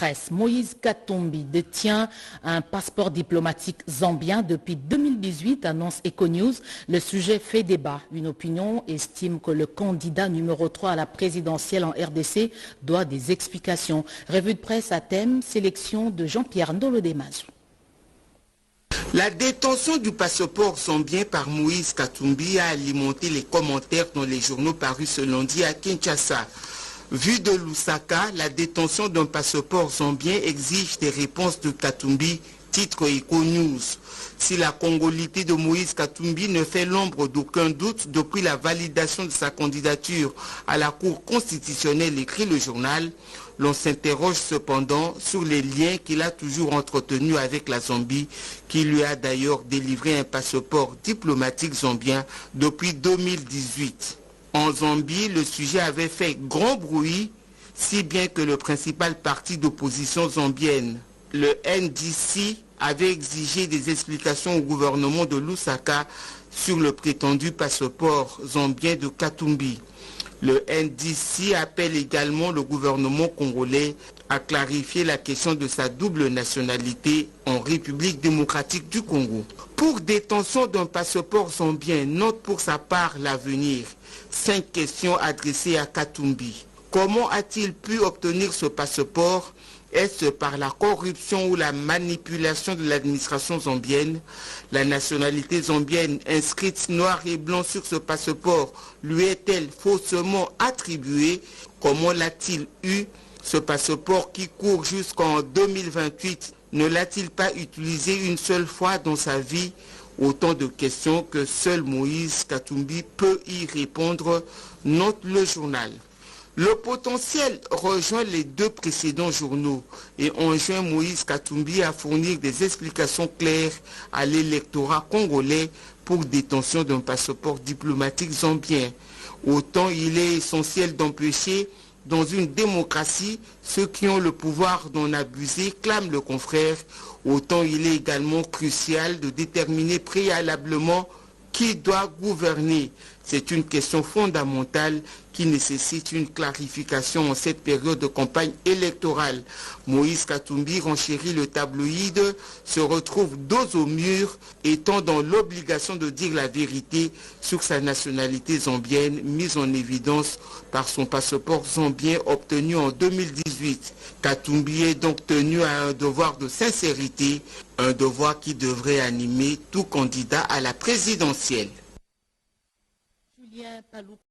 presse. Moïse Katumbi détient un passeport diplomatique zambien depuis 2018, annonce Econews. Le sujet fait débat. Une opinion estime que le candidat numéro 3 à la présidentielle en RDC doit des explications. Revue de presse à thème, sélection de Jean-Pierre Ndolodemazu. La détention du passeport zambien par Moïse Katumbi a alimenté les commentaires dans les journaux parus ce lundi à Kinshasa. Vu de Lusaka, la détention d'un passeport zambien exige des réponses de Katumbi, titre Econews. Si la congolité de Moïse Katumbi ne fait l'ombre d'aucun doute depuis la validation de sa candidature à la Cour constitutionnelle, écrit le journal, l'on s'interroge cependant sur les liens qu'il a toujours entretenus avec la Zambie, qui lui a d'ailleurs délivré un passeport diplomatique zambien depuis 2018. En Zambie, le sujet avait fait grand bruit, si bien que le principal parti d'opposition zambienne, le NDC, avait exigé des explications au gouvernement de Lusaka sur le prétendu passeport zambien de Katumbi. Le NDC appelle également le gouvernement congolais à clarifier la question de sa double nationalité en République démocratique du Congo. Pour détention d'un passeport zambien, note pour sa part l'avenir. 5 questions adressées à Katumbi. Comment a-t-il pu obtenir ce passeport? Est-ce par la corruption ou la manipulation de l'administration zambienne? La nationalité zambienne inscrite noir et blanc sur ce passeport lui est-elle faussement attribuée? Comment l'a-t-il eu? Ce passeport qui court jusqu'en 2028, ne l'a-t-il pas utilisé une seule fois dans sa vie? Autant de questions que seul Moïse Katumbi peut y répondre, note le journal. Le potentiel rejoint les 2 précédents journaux et enjoint Moïse Katumbi à fournir des explications claires à l'électorat congolais pour détention d'un passeport diplomatique zambien. Autant il est essentiel d'empêcher, dans une démocratie, ceux qui ont le pouvoir d'en abuser, clame le confrère, autant il est également crucial de déterminer préalablement qui doit gouverner. C'est une question fondamentale qui nécessite une clarification en cette période de campagne électorale. Moïse Katumbi, renchérit le tabloïd, se retrouve dos au mur, étant dans l'obligation de dire la vérité sur sa nationalité zambienne, mise en évidence par son passeport zambien obtenu en 2018. Katumbi est donc tenu à un devoir de sincérité, un devoir qui devrait animer tout candidat à la présidentielle. Julien Palouka.